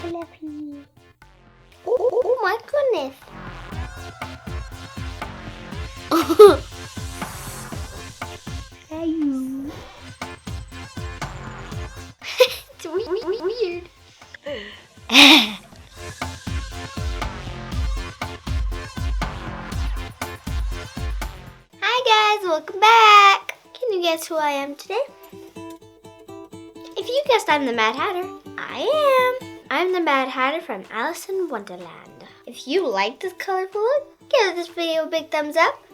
fluffy. Oh my goodness. Hey you. It's weird. Hi guys, welcome back. Can you guess who I am today? If you guessed I'm the Mad Hatter, I am. I'm the Mad Hatter from Alice in Wonderland. If you like this colorful look, give this video a big thumbs up.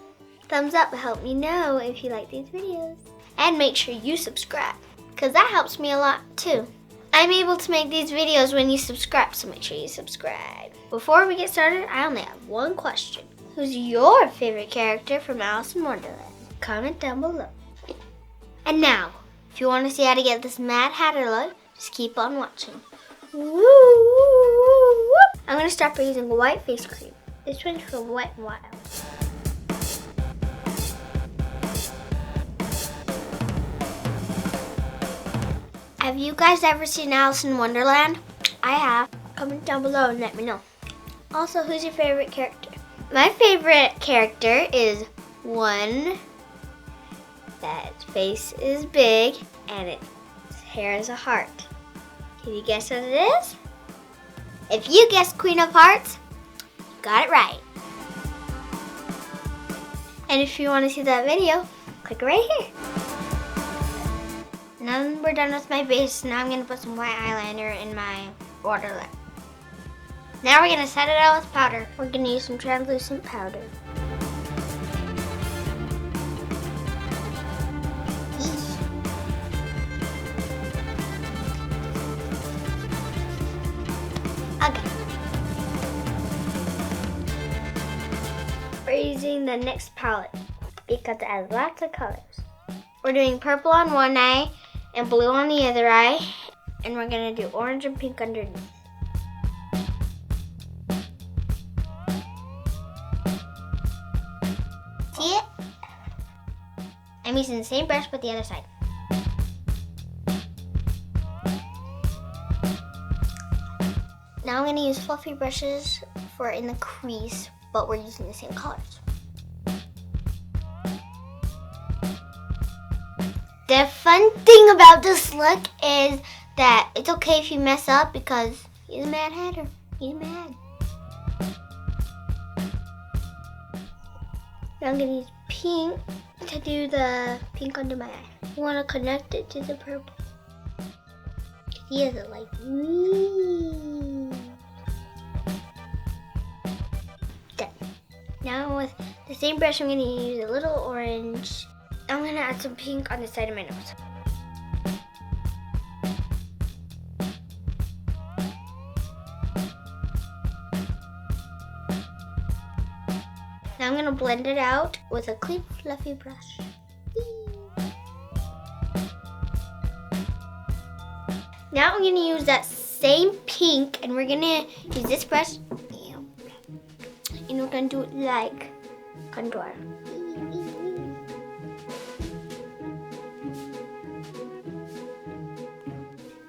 Thumbs up will help me know if you like these videos. And make sure you subscribe, because that helps me a lot too. I'm able to make these videos when you subscribe, so make sure you subscribe. Before we get started, I only have one question. Who's your favorite character from Alice in Wonderland? Comment down below. And now, if you want to see how to get this Mad Hatter look, just keep on watching. Woo! I'm going to start by using white face cream. This one's for Wet n Wild. Have you guys ever seen Alice in Wonderland? I have. Comment down below and let me know. Also, who's your favorite character? My favorite character is one that its face is big and its hair is a heart. Can you guess what it is? If you guessed Queen of Hearts, you got it right. And if you want to see that video, click right here. Now that we're done with my base, now I'm going to put some white eyeliner in my Wonderland. Now we're going to set it out with powder. We're going to use some translucent powder. Okay. We're using the next palette because it has lots of colors. We're doing purple on one eye and blue on the other eye, and we're gonna do orange and pink underneath. See it? I'm using the same brush but the other side. Now I'm gonna use fluffy brushes for in the crease, but we're using the same colors. The fun thing about this look is that it's okay if you mess up because he's a Mad Hatter. He's mad. Now I'm gonna use pink to do the pink under my eye. You wanna connect it to the purple. He has it like wee. Done. Now with the same brush, I'm gonna use a little orange. I'm gonna add some pink on the side of my nose. Now I'm gonna blend it out with a clean, fluffy brush. Now I'm gonna use that same pink, and we're gonna use this brush, and we're gonna do it like contour.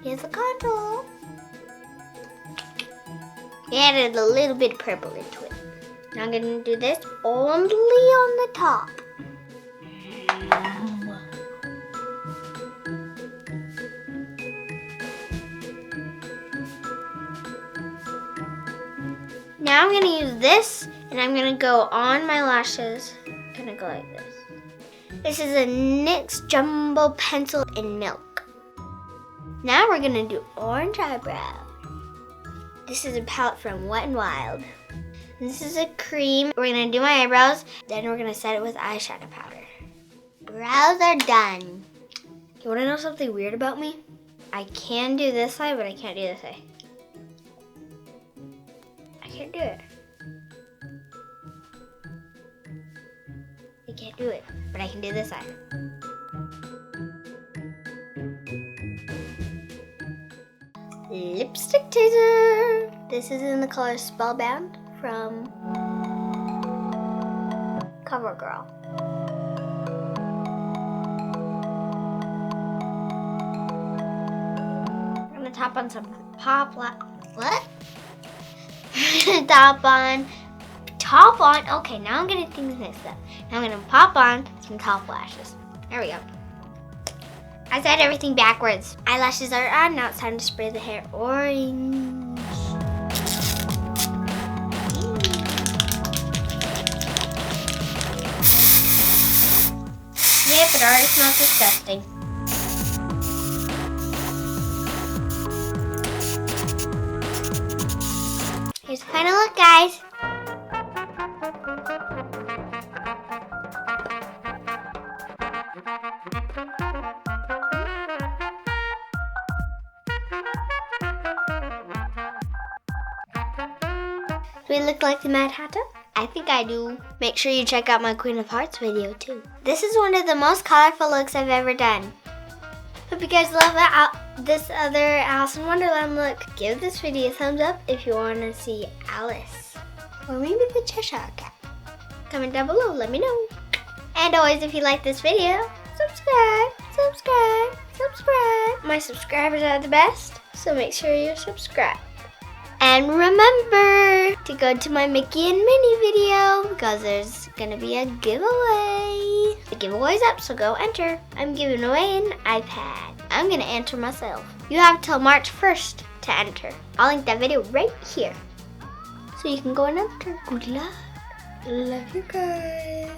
Here's the contour. We added a little bit of purple into it. Now I'm gonna do this only on the top. Now I'm gonna use this, and I'm gonna go on my lashes. Gonna go like this. This is a NYX Jumbo Pencil in Milk. Now we're gonna do orange eyebrow. This is a palette from Wet n Wild. This is a cream. We're gonna do my eyebrows, then we're gonna set it with eyeshadow powder. Brows are done. You wanna know something weird about me? I can do this side, but I can't do this side. I can't do it. I can't do it, but I can do this side. Lipstick taser. This is in the color Spellbound from CoverGirl. I'm gonna tap on some What? Top on. Top on. Okay, now I'm getting things mixed up. Now I'm gonna pop on some top lashes. There we go. I said everything backwards. Eyelashes are on. Now it's time to spray the hair orange. Yep, it already smells disgusting. Here's the final look, guys. Do we look like the Mad Hatter? I think I do. Make sure you check out my Queen of Hearts video too. This is one of the most colorful looks I've ever done. Hope you guys love this other Alice in Wonderland look. Give this video a thumbs up if you want to see Alice. Or maybe the Cheshire Cat. Comment down below, let me know. And always, if you like this video, subscribe, subscribe, subscribe. My subscribers are the best, so make sure you subscribe. And remember to go to my Mickey and Minnie video because there's gonna be a giveaway. The giveaway's up, so go enter. I'm giving away an iPad. I'm gonna enter myself. You have till March 1st to enter. I'll link that video right here, so you can go and enter. Good luck. Love you guys.